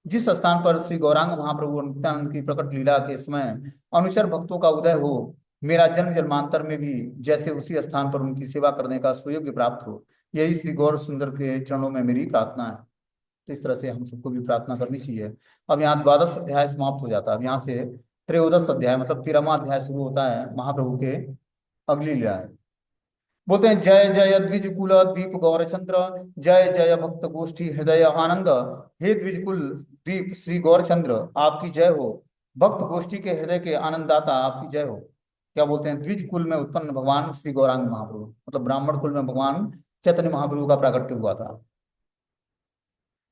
जिस स्थान पर श्री गौरांग महाप्रभु और नित्यानंद की प्रकट लीला के समय अनुचर भक्तों का उदय हो, मेरा जन्म जन्मांतर में भी जैसे उसी स्थान पर उनकी सेवा करने का सुयोग्य प्राप्त हो, यही श्री गौर सुंदर के चरणों में मेरी प्रार्थना है। तो इस तरह से हम सबको भी प्रार्थना करनी चाहिए। अब यहाँ द्वादश अध्याय समाप्त हो जाता है। अब यहाँ से त्रयोदश अध्याय मतलब 13वां अध्याय शुरू होता है महाप्रभु के अगली लीला है। बोलते हैं जय जय द्विज कुल दीप गौरचंद्र, जय जय भक्त गोष्ठी हृदय आनंद। हे द्विज कुल दीप श्री गौरचंद्र आपकी जय हो, भक्त गोष्ठी के हृदय के आनंददाता आपकी जय हो। क्या बोलते हैं? द्विज कुल में उत्पन्न भगवान श्री गौरांग महाप्रभु, मतलब ब्राह्मण कुल में भगवान चैतन्य महाप्रभु का प्राकट्य हुआ था,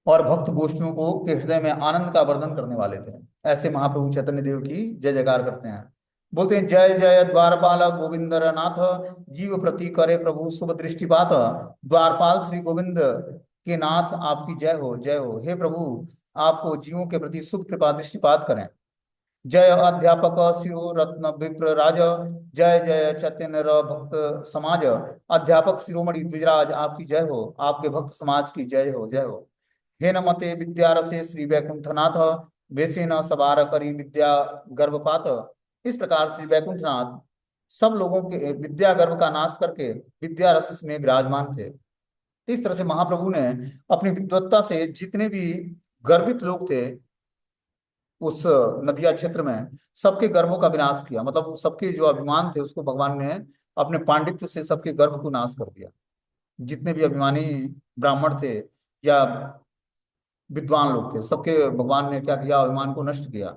और भक्त गोष्ठियों को के हृदय में आनंद का वर्धन करने वाले थे। ऐसे महाप्रभु चैतन्य देव की जय जयकार करते हैं। बोलते हैं जय जय द्वारपाल गोविंद नाथ, जीव प्रति करे प्रभु शुभ दृष्टिपात। द्वारपाल श्री गोविंद के नाथ आपकी जय हो, जय हो। हे प्रभु आपको जीवों के प्रति शुभ कृपा दृष्टिपात करें। जय अध्यापक शिरो रत्न विप्र राज, जय जय चैतन्य भक्त समाज। अध्यापक शिरोमणि द्विजराज आपकी जय हो, आपके भक्त समाज की जय हो, जय हो। हे नमते विद्यारसे श्री वैकुंठनाथ, वैसे न सवार करी विद्या गर्भपात। इस प्रकार श्री वैकुंठनाथ सब लोगों के विद्या गर्भ का नाश करके विद्या रस में विराजमान थे। इस तरह से महाप्रभु ने अपनी विद्वत्ता से जितने भी गर्वित लोग थे उस नदिया क्षेत्र में सबके गर्भों का विनाश किया। मतलब सबके जो अभिमान थे उसको भगवान ने अपने पांडित्य से सबके गर्भ को नाश कर दिया। जितने भी अभिमानी ब्राह्मण थे या विद्वान लोग थे, सबके भगवान ने क्या किया, अभिमान को नष्ट किया।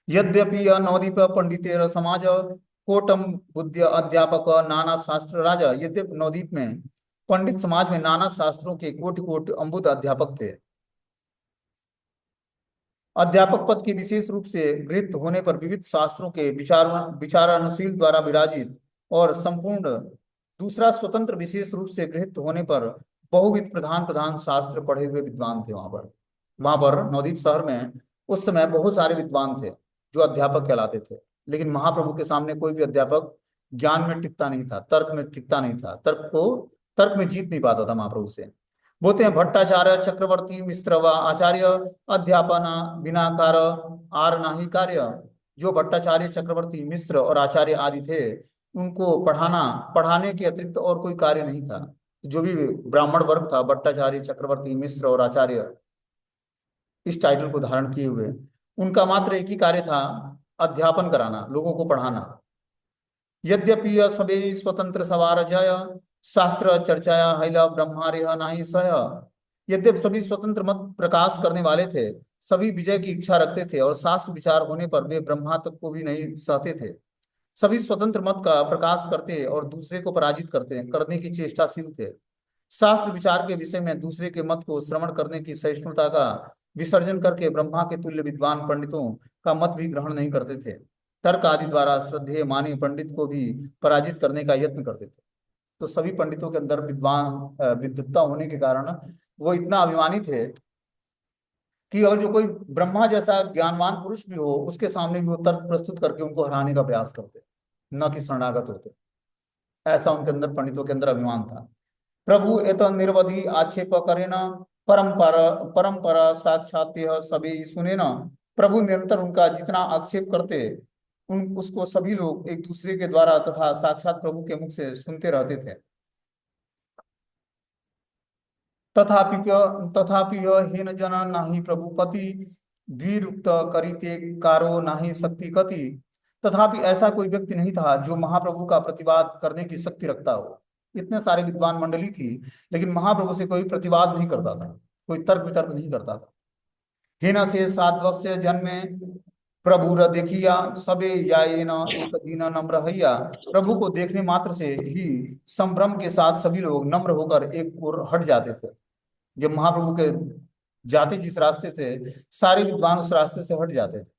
यद्यपि यह नवदीप पंडितेर समाज कोटम बुद्ध अध्यापक नाना शास्त्र राजा। यद्यपि नवदीप में पंडित समाज में नाना शास्त्रों के कोटि कोटि अम्बुद अध्यापक थे। अध्यापक पद के विशेष रूप से गृहीत होने पर विविध शास्त्रों के विचारानुशील द्वारा विराजित और संपूर्ण। दूसरा, स्वतंत्र विशेष रूप से गृहीत होने पर बहुविध प्रधान प्रधान शास्त्र पढ़े हुए विद्वान थे वहां पर नवदीप शहर में उस समय बहुत सारे विद्वान थे जो अध्यापक कहलाते थे। लेकिन महाप्रभु के सामने कोई भी अध्यापक ज्ञान में टिकता नहीं था, तर्क में टिकता नहीं था, तर्क में जीत नहीं पाता था महाप्रभु से। बोलते हैं भट्टाचार्य चक्रवर्ती मिश्र व आचार्य अध्यापना बिना कार आर नाही कार्य। जो भट्टाचार्य चक्रवर्ती मिश्र और आचार्य आदि थे, उनको पढ़ाने के अतिरिक्त और कोई कार्य नहीं था। जो भी ब्राह्मण वर्ग था, भट्टाचार्य चक्रवर्ती मिश्र और आचार्य, इस टाइटल को धारण किए हुए, उनका मात्र एक ही कार्य था, अध्यापन कराना, लोगों को पढ़ाना। यद्यपि यह सभी स्वतंत्र सवार जय शास्त्र चर्चाया हैला ब्रह्मार्य नाही सह। यद्यपि सभी स्वतंत्र मत प्रकाश करने वाले थे, सभी विजय की इच्छा रखते थे और शास्त्र विचार होने पर वे ब्रह्मा तक को भी नहीं सहते थे। सभी स्वतंत्र मत का प्रकाश करते और दूसरे को पराजित करने की चेष्टाशील थे। शास्त्र विचार के विषय में दूसरे के मत को श्रवण करने की सहिष्णुता का विसर्जन करके ब्रह्मा के तुल्य विद्वान पंडितों का मत भी ग्रहण नहीं करते थे। तर्क आदि द्वारा श्रद्धेय मानी पंडित को भी पराजित करने का यत्न करते थे। तो सभी पंडितों के अंदर विद्वत्ता होने के कारण वो इतना अभिमानी थे कि अगर जो कोई ब्रह्मा जैसा ज्ञानवान पुरुष भी हो, उसके सामने भी वो तर्क प्रस्तुत करके उनको हराने का प्रयास करते, न कि शरणागत होते। ऐसा उनके अंदर, पंडितों के अंदर अभिमान था। प्रभु एत निर्वधि आक्षेप करे न परंपरा परंपरा साक्षात सभी सुने न। प्रभु निरंतर उनका जितना आक्षेप करते, उन उसको सभी लोग एक दूसरे के द्वारा तथा साक्षात प्रभु के मुख से सुनते रहते थे। तथापि तथापि हीन जन नाही प्रभुपति द्विरुक्त करिते कारो नाही शक्ति कति। तथापि ऐसा कोई व्यक्ति नहीं था जो महाप्रभु का प्रतिवाद करने की शक्ति रखता हो। इतने सारे विद्वान मंडली थी, लेकिन महाप्रभु से कोई प्रतिवाद नहीं करता था, कोई तर्क वितर्क नहीं करता था। हीन से साध्वस्य जन्मे प्रभु र देखिया सबे यायेन एक दीन नम्र हैया। प्रभु को देखने मात्र से ही संभ्रम के साथ सभी लोग नम्र होकर एक ओर हट जाते थे। जब महाप्रभु के जाते जिस रास्ते से, सारे विद्वान उस रास्ते से हट जाते थे।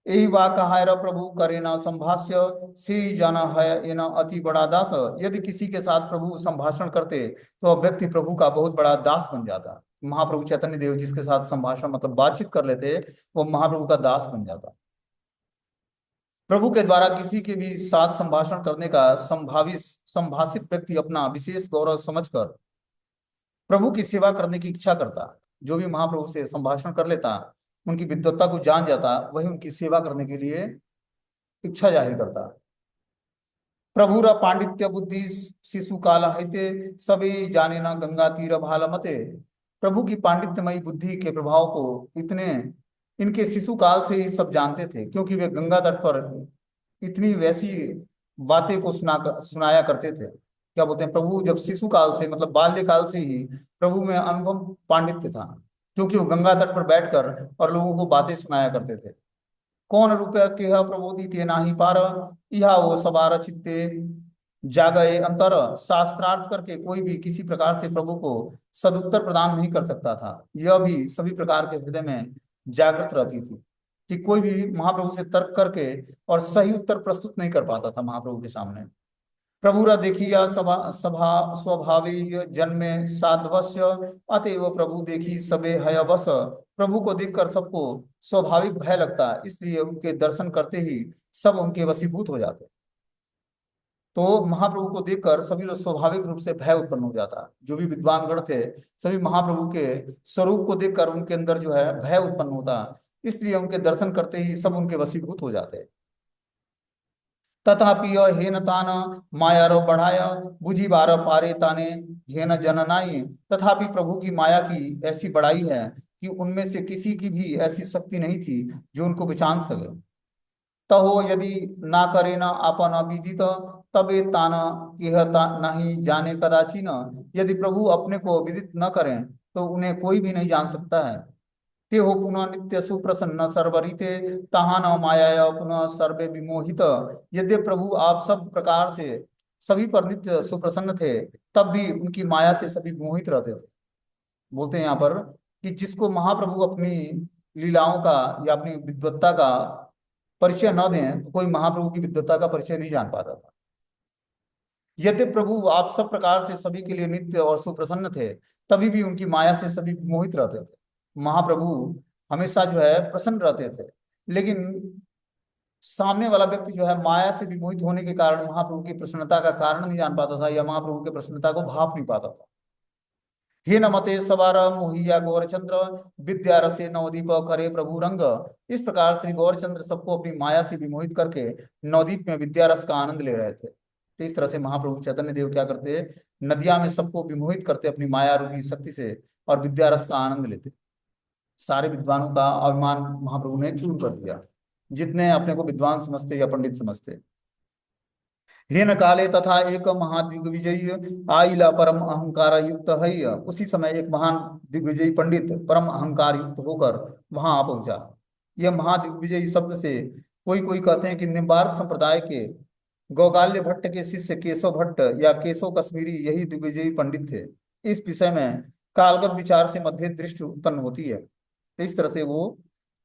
यही वा कहा प्रभु करे न संभाष्य सी जन है ये न अति बड़ा दास। यदि किसी के साथ प्रभु संभाषण करते तो व्यक्ति प्रभु का बहुत बड़ा दास बन जाता। महाप्रभु चैतन्य देव जिसके साथ संभाषण मतलब बातचीत कर लेते, वो महाप्रभु का दास बन जाता। प्रभु के द्वारा किसी के भी साथ संभाषण करने का संभाषित व्यक्ति अपना विशेष गौरव समझकर प्रभु की सेवा करने की इच्छा करता। जो भी महाप्रभु से संभाषण कर लेता, उनकी विद्वत्ता को जान जाता, वही उनकी सेवा करने के लिए इच्छा जाहिर करता। प्रभुर पांडित्य बुद्धि शिशु काल हिते सभी जाने न गंगा तीर भाल मते। प्रभु की पांडित्यमयी बुद्धि के प्रभाव को इनके शिशु काल से ही सब जानते थे, क्योंकि वे गंगा तट पर इतनी वैसी बातें को सुनाया करते थे। क्या बोलते हैं, प्रभु जब शिशु काल से मतलब बाल्यकाल से ही प्रभु में अनुभव पांडित्य था, क्योंकि वो गंगा तट पर बैठकर और लोगों को बातें सुनाया करते थे। कौन रूप के प्रबोधित नाही पार यह वो सवार चित्ते जागए अंतर। शास्त्रार्थ करके कोई भी किसी प्रकार से प्रभु को सदुत्तर प्रदान नहीं कर सकता था। यह भी सभी प्रकार के हृदय में जागृत रहती थी कि कोई भी महाप्रभु से तर्क करके और सही उत्तर प्रस्तुत नहीं कर पाता था महाप्रभु के सामने। प्रभुरा देखिया सभा सभा स्वभावी जन्मे साध्वस्य अतएव प्रभु देखी सबे हय बस। प्रभु को देखकर सबको स्वाभाविक भय लगता, इसलिए उनके दर्शन करते ही सब उनके वशीभूत हो जाते। तो महाप्रभु को देखकर सभी लोग स्वाभाविक रूप से भय उत्पन्न हो जाता। जो भी विद्वान गण थे, सभी महाप्रभु के स्वरूप को देखकर उनके अंदर जो है भय उत्पन्न होता, इसलिए उनके दर्शन करते ही सब उनके वशीभूत हो जाते। तथापि हेन तान माया बढ़ाया बुझी बार पारे ताने हेन जननाई। तथापि प्रभु की माया की ऐसी बड़ाई है कि उनमें से किसी की भी ऐसी शक्ति नहीं थी जो उनको पहचान सके। तहो यदि ना करे न आपन अविदित, तबे तान कहता नहीं जाने कदाचि न। यदि प्रभु अपने को विदित न करें तो उन्हें कोई भी नहीं जान सकता है। ते हो पुनः नित्य सुप्रसन्न सर्वरिते, तहा न माया पुनः सर्वे विमोहित। यद्य प्रभु आप सब प्रकार से सभी पर नित्य सुप्रसन्न थे, तब भी उनकी माया से सभी मोहित रहते थे। बोलते हैं यहाँ पर कि जिसको महाप्रभु अपनी लीलाओं का या अपनी विद्वत्ता का परिचय न दें तो कोई महाप्रभु की विद्वत्ता का परिचय नहीं जान पाता था। यद्य प्रभु आप सब प्रकार से सभी के लिए नित्य और सुप्रसन्न थे, तभी भी उनकी माया से सभी मोहित रहते थे। महाप्रभु हमेशा जो है प्रसन्न रहते थे, लेकिन सामने वाला व्यक्ति जो है माया से विमोहित होने के कारण महाप्रभु की प्रसन्नता का कारण नहीं जान पाता था, या महाप्रभु की प्रसन्नता को भाप नहीं पाता था। हे नमते सवार मोहिया गौरचंद्र, विद्या रसे नवदीप करे प्रभु रंग। इस प्रकार श्री गौरचंद्र सबको अपनी माया से विमोहित करके नवदीप में विद्या रस का आनंद ले रहे थे। तो इस तरह से महाप्रभु चैतन्य देव क्या करते, नदिया में सबको विमोहित करते अपनी माया रूपी शक्ति से, और विद्या रस का आनंद लेते। सारे विद्वानों का अभिमान महाप्रभु ने चूर कर दिया, जितने अपने को विद्वान समझते या पंडित समझते। हेन काले तथा एक महादिग्विजयी आइला परम अहंकार युक्त है। उसी समय एक महान दिग्विजयी पंडित परम अहंकार युक्त होकर वहां आ पहुंचा। यह महादिग्विजयी शब्द से कोई कोई कहते हैं कि निम्बार्क संप्रदाय के गौगाल्य भट्ट के शिष्य केशव भट्ट या केशव कश्मीरी यही दिग्विजयी पंडित थे। इस विषय में कालगत विचार से मतभेद दृष्टि उत्पन्न होती है। तो इस तरह से वो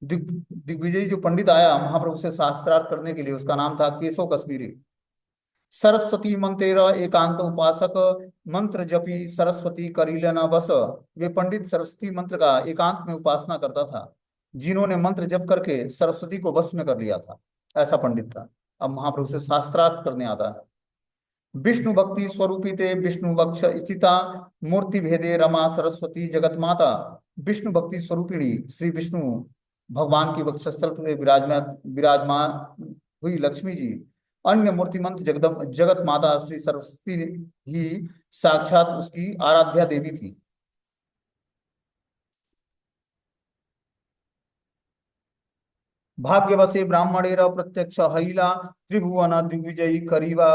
दिग्विजयी जो पंडित आया महाप्रभु से शास्त्रार्थ करने के लिए, उसका नाम था केशव कश्मीरी। सरस्वती मंत्रेर एकांत उपासक, मंत्र जपी सरस्वती करील न बस। वे पंडित सरस्वती मंत्र का एकांत में उपासना करता था, जिन्होंने मंत्र जप करके सरस्वती को वश में कर लिया था, ऐसा पंडित था। अब महाप्रभु से शास्त्रार्थ करने आता है। विष्णु भक्ति स्वरूपिते विष्णु वक्ष स्थिता, मूर्ति भेदे रमा सरस्वती जगत माता। विष्णु भक्ति स्वरूपिणी श्री विष्णु भगवान की वक्षस्थल पर विराजमान विराजमान हुई लक्ष्मी जी, अन्य मूर्तिमंत जगत माता श्री सरस्वती ही साक्षात उसकी आराध्या देवी थी। भाग्यवशे ब्राह्मणेर प्रत्यक्ष हईला, त्रिभुवन दिग्विजयी करीवा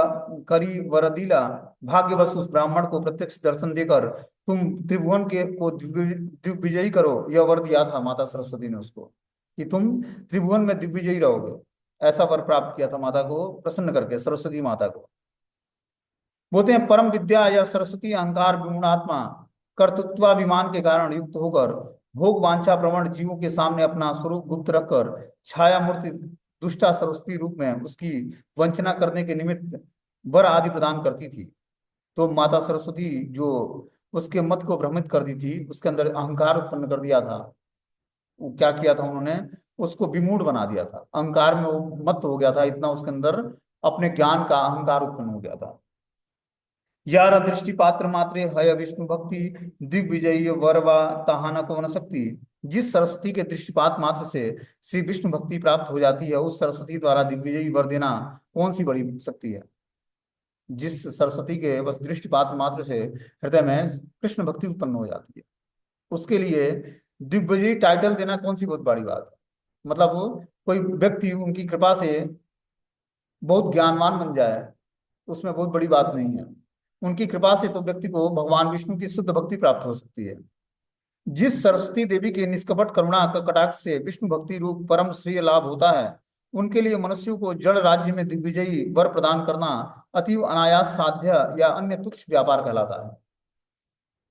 करी वरदिला। भाग्यवश उस ब्राह्मण को प्रत्यक्ष दर्शन देकर तुम त्रिभुवन के को दिग्विजयी करो, यह वर दिया था माता सरस्वती ने उसको, कि तुम त्रिभुवन में दिग्विजयी रहोगे। ऐसा वर प्राप्त किया था माता को प्रसन्न करके, सरस्वती माता को। बोलते हैं परम विद्या या सरस्वती अहंकार विमूढ़ात्मा कर्तृत्वाभिमान के कारण युक्त होकर भोग वांछा प्रवण जीवों के सामने अपना स्वरूप गुप्त रखकर छाया मूर्ति दुष्टा सरस्वती रूप में उसकी वंचना करने के निमित्त वर आदि प्रदान करती थी। तो माता सरस्वती जो उसके मत को भ्रमित कर दी थी, उसके अंदर अहंकार उत्पन्न कर दिया था। वो क्या किया था उन्होंने, उसको विमूढ़ बना दिया था, अहंकार में वो मत हो गया था, इतना उसके अंदर अपने ज्ञान का अहंकार उत्पन्न हो गया था। यार दृष्टि पात्र मात्रे हय विष्णु भक्ति, दिग्विजयी वरवा तहाना को शक्ति। जिस सरस्वती के दृष्टिपात मात्र से श्री विष्णु भक्ति प्राप्त हो जाती है, उस सरस्वती द्वारा दिग्विजयी वर देना कौन सी बड़ी शक्ति है। जिस सरस्वती के बस दृष्टिपात मात्र से हृदय में कृष्ण भक्ति उत्पन्न हो जाती है, उसके लिए दिग्विजयी टाइटल देना कौन सी बहुत बड़ी बात है। मतलब कोई व्यक्ति उनकी कृपा से बहुत ज्ञानवान बन जाए, उसमें बहुत बड़ी बात नहीं है। उनकी कृपा से तो व्यक्ति को भगवान विष्णु की शुद्ध भक्ति प्राप्त हो सकती है। जिस सरस्वती देवी के निष्कपट करुणा कटाक्ष से विष्णु भक्ति रूप परम श्रेय लाभ होता है, उनके लिए मनुष्यों को जड़ राज्य में दिग्विजयी वर प्रदान करना अति अनायास साध्य या अन्य तुच्छ व्यापार कहलाता है।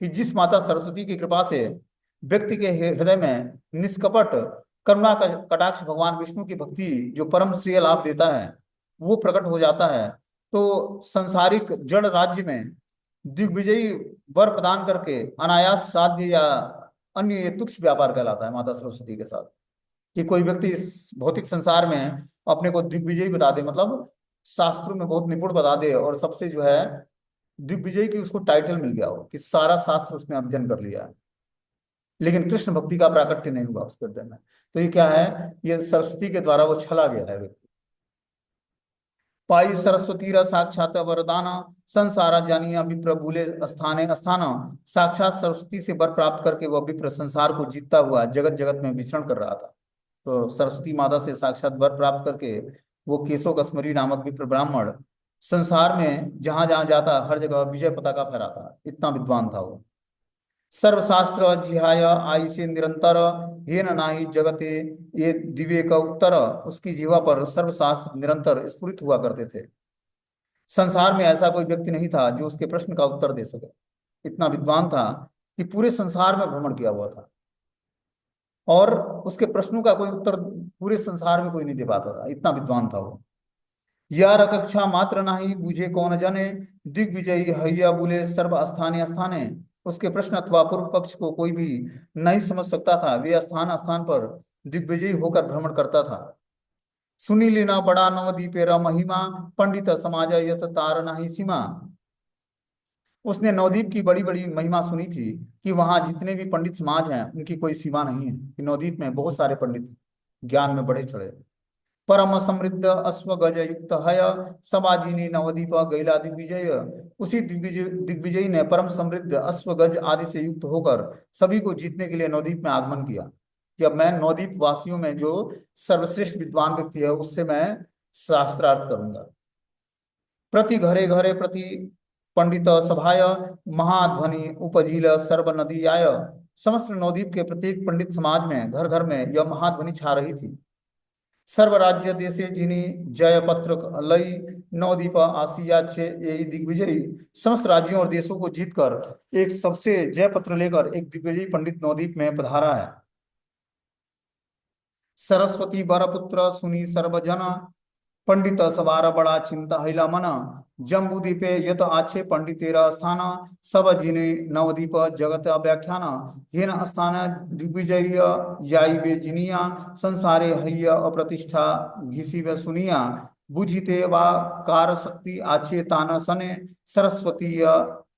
कि जिस माता सरस्वती की कृपा से व्यक्ति के हृदय में निष्कपट करुणा का कटाक्ष भगवान विष्णु की भक्ति जो परम श्रेय लाभ देता है वो प्रकट हो जाता है, तो संसारिक जड़ राज्य में दिग्विजयी वर प्रदान करके अनायास साध्य या अन्य ये तुच्छ व्यापार कहलाता है माता सरस्वती के साथ। कि कोई व्यक्ति इस भौतिक संसार में अपने को दिग्विजयी बता दे, मतलब शास्त्रों में बहुत निपुण बता दे, और सबसे जो है दिग्विजय की उसको टाइटल मिल गया हो कि सारा शास्त्र उसने अध्ययन कर लिया है, लेकिन कृष्ण भक्ति का प्राकट्य नहीं हुआ उसके हृदय में। तो ये क्या है, ये सरस्वती के द्वारा वो छला गया है व्यक्ति। पाई सरस्वती र साक्षात वरदान संसारा जानिया विप्र भूले स्थाने स्थान। साक्षात सरस्वती से वर प्राप्त करके वह विप्र संसार को जीतता हुआ जगत जगत में विचरण कर रहा था। तो सरस्वती माता से साक्षात वर प्राप्त करके वो केशव कश्मीरी नामक विप्र ब्राह्मण संसार में जहां जहां जाता हर जगह विजय पताका फहराता, इतना विद्वान था वो। सर्वशास्त्र जिहाय आई से निरंतर, हेन नाही जगते ये दिव्य का उत्तर। उसकी जीवा पर सर्वशास्त्र निरंतर स्फुरित हुआ करते थे। संसार में ऐसा कोई व्यक्ति नहीं था जो उसके प्रश्न का उत्तर दे सके। इतना विद्वान था कि पूरे संसार में भ्रमण किया हुआ था और उसके प्रश्नों का कोई उत्तर पूरे संसार में कोई नहीं दे पाता था, इतना विद्वान था वो। यार कक्षा मात्र नाही बूझे कौन जने, दिग्विजयी हैया बुले सर्व स्थाने स्थाने। उसके प्रश्न अथवा पूर्व पक्ष को कोई भी नहीं समझ सकता था, वे स्थान स्थान पर दिग्विजयी होकर भ्रमण करता था। सुनी लेना बड़ा नवदीपेरा महिमा, पंडित समाज यत तार नाही सीमा। उसने नवदीप की बड़ी बड़ी महिमा सुनी थी कि वहां जितने भी पंडित समाज हैं उनकी कोई सीमा नहीं है, कि नवदीप में बहुत सारे पंडित ज्ञान में बढ़े चढ़े। परम समृद्ध अश्व गज युक्त हय, समाजिनी नवदीप गैला दिग्विजय। उसी दिग्विजयी ने परम समृद्ध अश्व गज आदि से युक्त होकर सभी को जीतने के लिए नवदीप में आगमन किया कि अब मैं नवदीप वासियों में जो सर्वश्रेष्ठ विद्वान व्यक्ति है उससे मैं शास्त्रार्थ करूंगा। प्रति घरे घरे प्रति पंडित सभाय, महाध्वनि उपजील सर्व नदी आय। समस्त नवदीप के प्रत्येक पंडित समाज में घर घर में यह महाध्वनि छा रही थी। सर्व राज्य देशे जिनी जय पत्र लई, नवदीप आसिया छे यही दिग्विजयी। समस्त राज्यों और देशों को जीतकर एक सबसे जय पत्र लेकर एक दिग्विजयी पंडित नवदीप में पधारा है। सरस्वती बरपुत्र सुनी सर्वजन, पंडित सवार बड़ा चिंता हिला मन। जम्बूदीपे यत आछे पंडितेरा स्थान, सब जिने नवदीप जगत व्याख्यान। हेन स्थान दिग्विजय याई वे जिनिया, संसारे हय्य अप्रतिष्ठा घिसी वे सुनिया। बुझिते वा कार शक्ति आछे तान सने, सरस्वती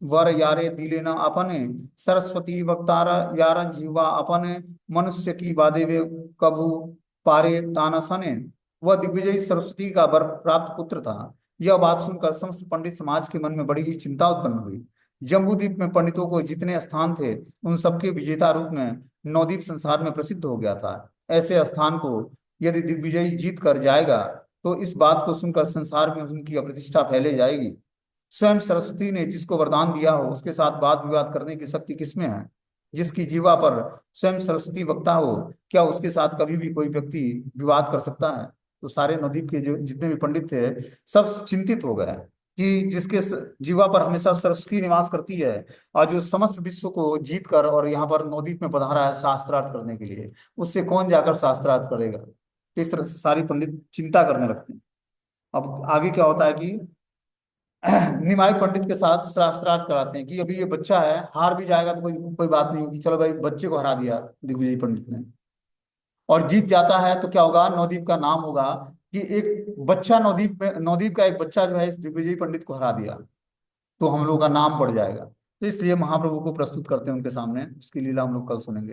वर यारे दिले न अपने। सरस्वती वक्तार यार जीवा अपने, मनुष्य की बादे वे कभू पारे तान सने। वह दिग्विजयी सरस्वती का वर प्राप्त पुत्र था। यह बात सुनकर समस्त पंडित समाज के मन में बड़ी ही चिंता उत्पन्न हुई। जम्बूद्वीप में पंडितों को जितने स्थान थे उन सबके विजेता रूप में नवदीप संसार में प्रसिद्ध हो गया था। ऐसे स्थान को यदि दिग्विजयी जीत कर जाएगा तो इस बात को सुनकर संसार में उनकी अप्रतिष्ठा फैले जाएगी। स्वयं सरस्वती ने जिसको वरदान दिया हो उसके साथ वाद विवाद करने की शक्ति किसमें है? जिसकी जीवा पर स्वयं सरस्वती वक्ता हो, क्या उसके साथ कभी भी कोई व्यक्ति विवाद कर सकता है? तो सारे नवदीप के जो जितने भी पंडित थे सब चिंतित हो गए कि जिसके जीवा पर हमेशा सरस्वती निवास करती है और जो समस्त विश्व को जीत कर और यहाँ पर नवदीप में पधारा है शास्त्रार्थ करने के लिए, उससे कौन जाकर शास्त्रार्थ करेगा? तो इस तरह से सारी पंडित चिंता करने लगते हैं। अब आगे क्या होता है कि निमाई पंडित के साथ शास्त्रार्थ कराते हैं कि अभी ये बच्चा है, हार भी जाएगा तो कोई कोई बात नहीं होगी, चलो भाई बच्चे को हरा दिया दिग्विजय पंडित ने। और जीत जाता है तो क्या होगा? नवदीप का नाम होगा कि एक बच्चा नवदीप में, नवदीप का एक बच्चा जो है इस दिग्विजय पंडित को हरा दिया, तो हम लोग का नाम बढ़ जाएगा। तो इसलिए महाप्रभु को प्रस्तुत करते हैं उनके सामने, उसकी लीला हम लोग कल सुनेंगे।